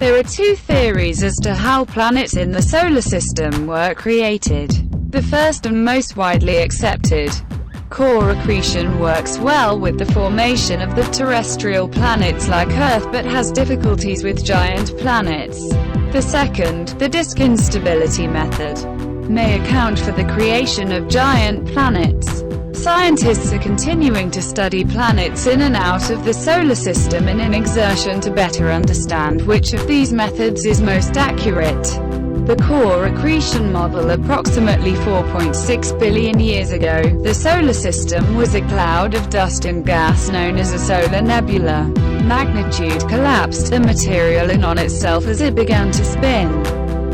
There are two theories as to how planets in the solar system were created. The first and most widely accepted, core accretion, works well with the formation of the terrestrial planets like Earth, but has difficulties with giant planets. The second, the disk instability method, may account for the creation of giant planets. Scientists are continuing to study planets in and out of the solar system in an exertion to better understand which of these methods is most accurate. The core accretion model. Approximately 4.6 billion years ago, the solar system was a cloud of dust and gas known as a solar nebula. Magnitude collapsed the material in on itself as it began to spin,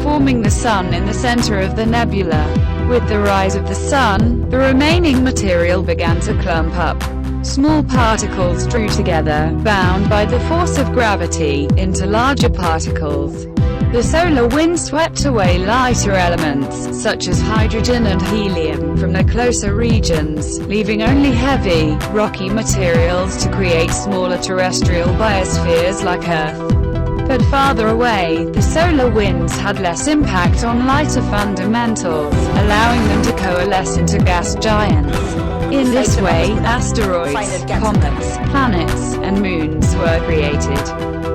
forming the Sun in the center of the nebula. With the rise of the Sun, the remaining material began to clump up. Small particles drew together, bound by the force of gravity, into larger particles. The solar wind swept away lighter elements, such as hydrogen and helium, from the closer regions, leaving only heavy, rocky materials to create smaller terrestrial biospheres like Earth. But farther away, the solar winds had less impact on lighter fundamentals, allowing them to coalesce into gas giants. In this way, asteroids, comets, planets, and moons were created.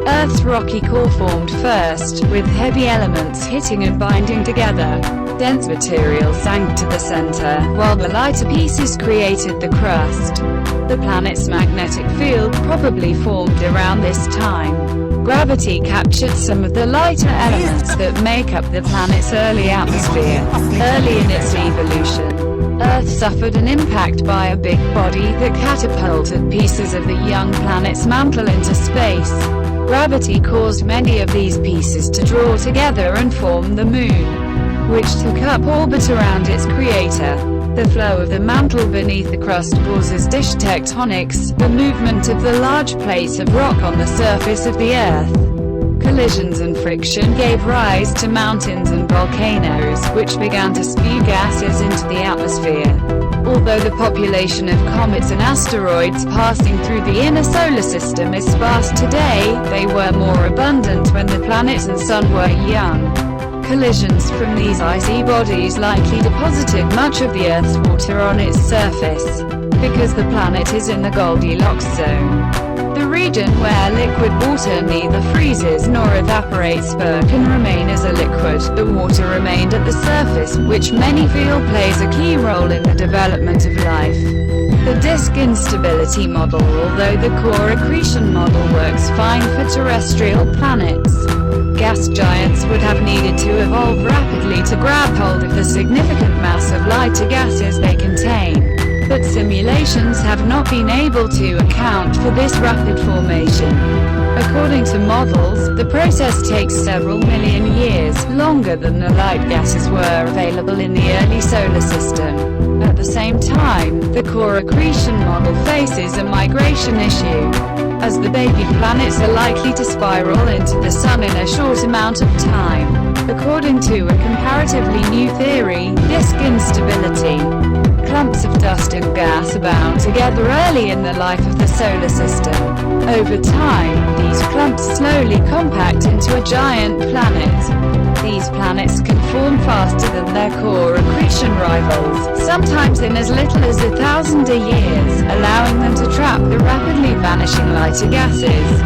Earth's rocky core formed first, with heavy elements hitting and binding together. Dense material sank to the center, while the lighter pieces created the crust. The planet's magnetic field probably formed around this time. Gravity captured some of the lighter elements that make up the planet's early atmosphere. Early in its evolution, Earth suffered an impact by a big body that catapulted pieces of the young planet's mantle into space. Gravity caused many of these pieces to draw together and form the Moon, which took up orbit around its creator. The flow of the mantle beneath the crust causes dish tectonics, the movement of the large plates of rock on the surface of the Earth. Collisions and friction gave rise to mountains and volcanoes, which began to spew gases into the atmosphere. Although the population of comets and asteroids passing through the inner solar system is sparse today, they were more abundant when the planet and Sun were young. Collisions from these icy bodies likely deposited much of the Earth's water on its surface. Because the planet is in the Goldilocks zone, the region where liquid water neither freezes nor evaporates but can remain as a liquid, the water remained at the surface, which many feel plays a key role in the development of life. The disk instability model. Although the core accretion model works fine for terrestrial planets, gas giants would have needed to evolve rapidly to grab hold of the significant mass of lighter gases they contain. But simulations have not been able to account for this rapid formation. According to models, the process takes several million years, longer than the light gases were available in the early solar system. At the same time, the core accretion model faces a migration issue, as the baby planets are likely to spiral into the Sun in a short amount of time. According to a comparatively new theory, disk instability. Clumps of dust and gas abound together early in the life of the solar system. Over time, these clumps slowly compact into a giant planet. These planets can form faster than their core accretion rivals, sometimes in as little as 1,000 years, allowing them to trap the rapidly vanishing lighter gases.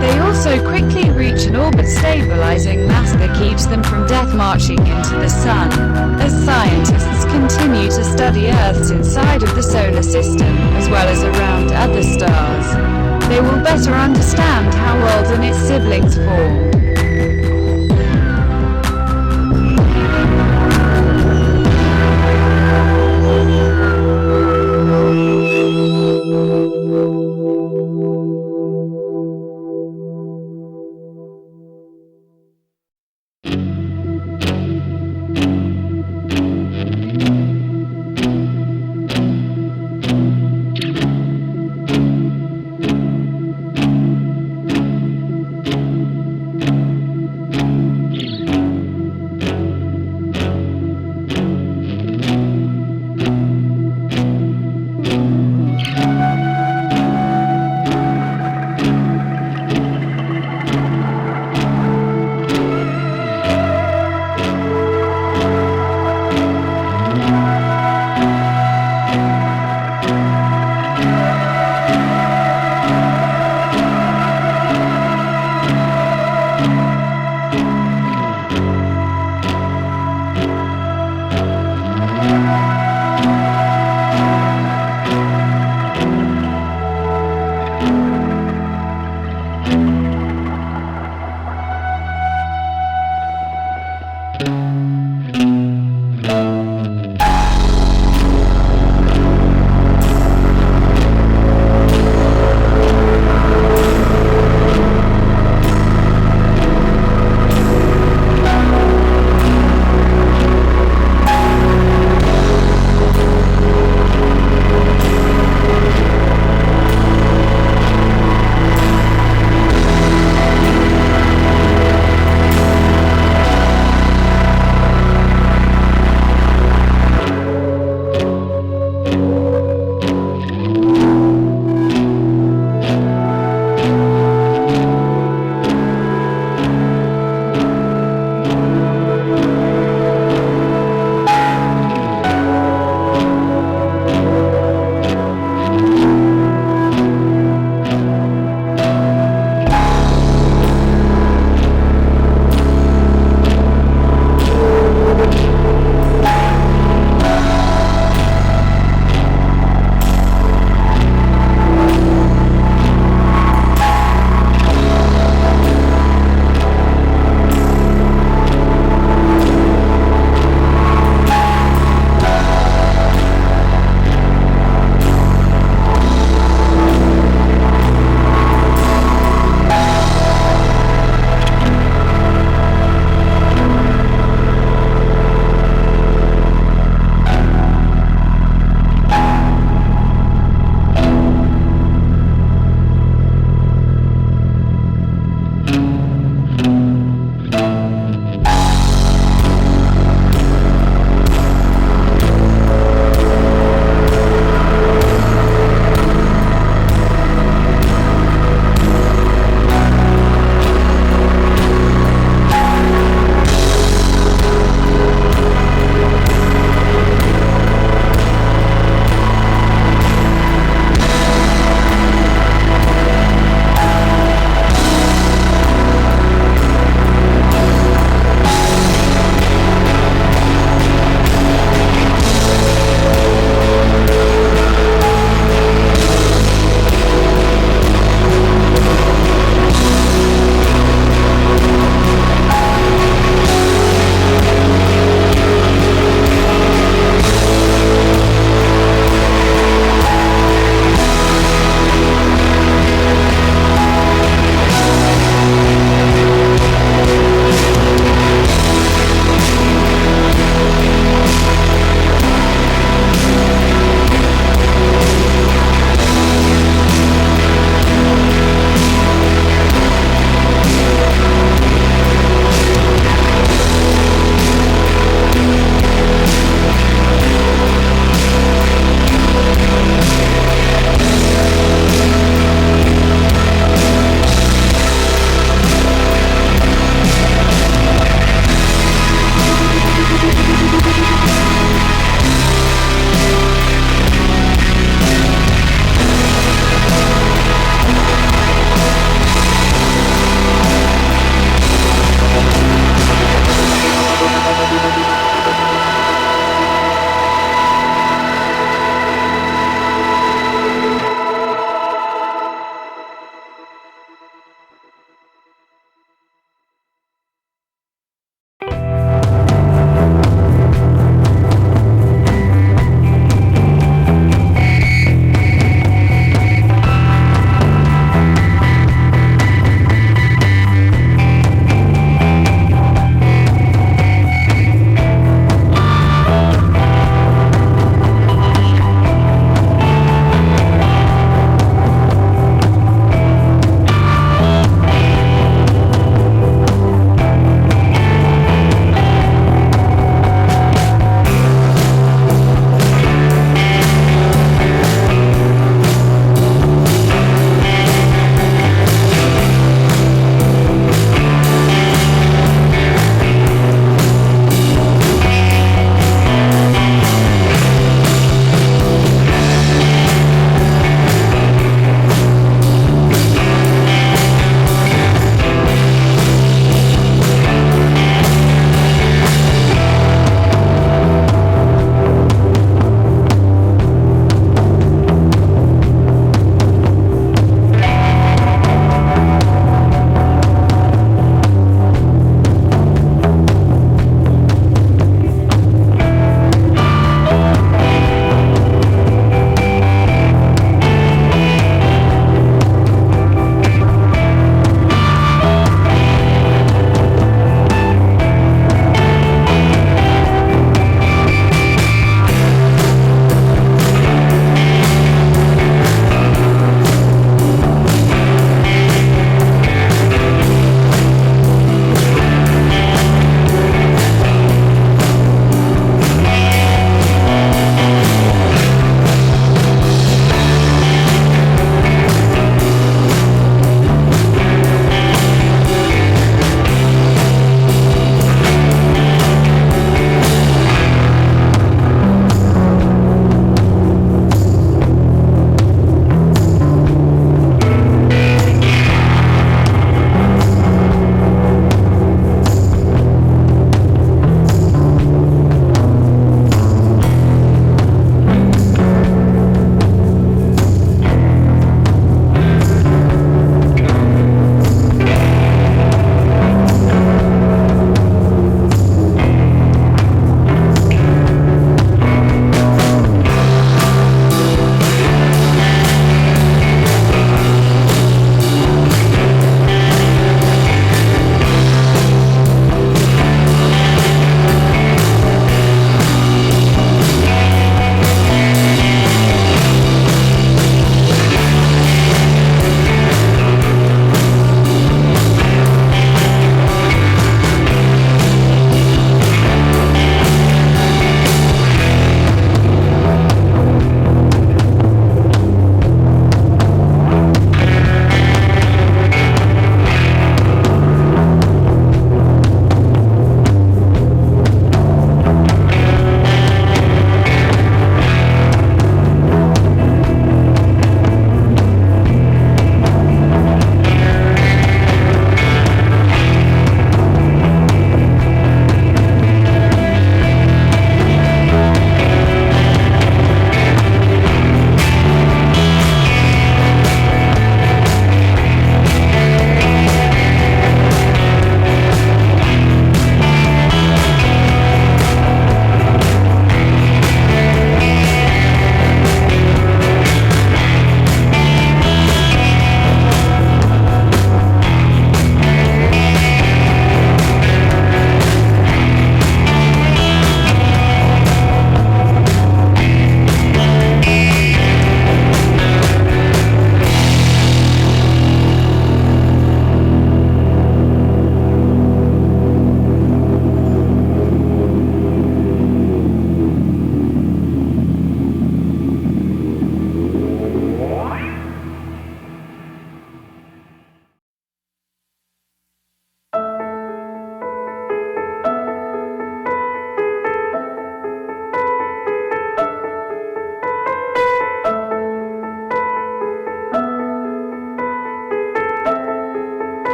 They also quickly reach an orbit stabilizing mass that keeps them from death marching into the Sun. As scientists continue to study Earth's inside of the solar system, as well as around other stars, they will better understand how worlds and its siblings form.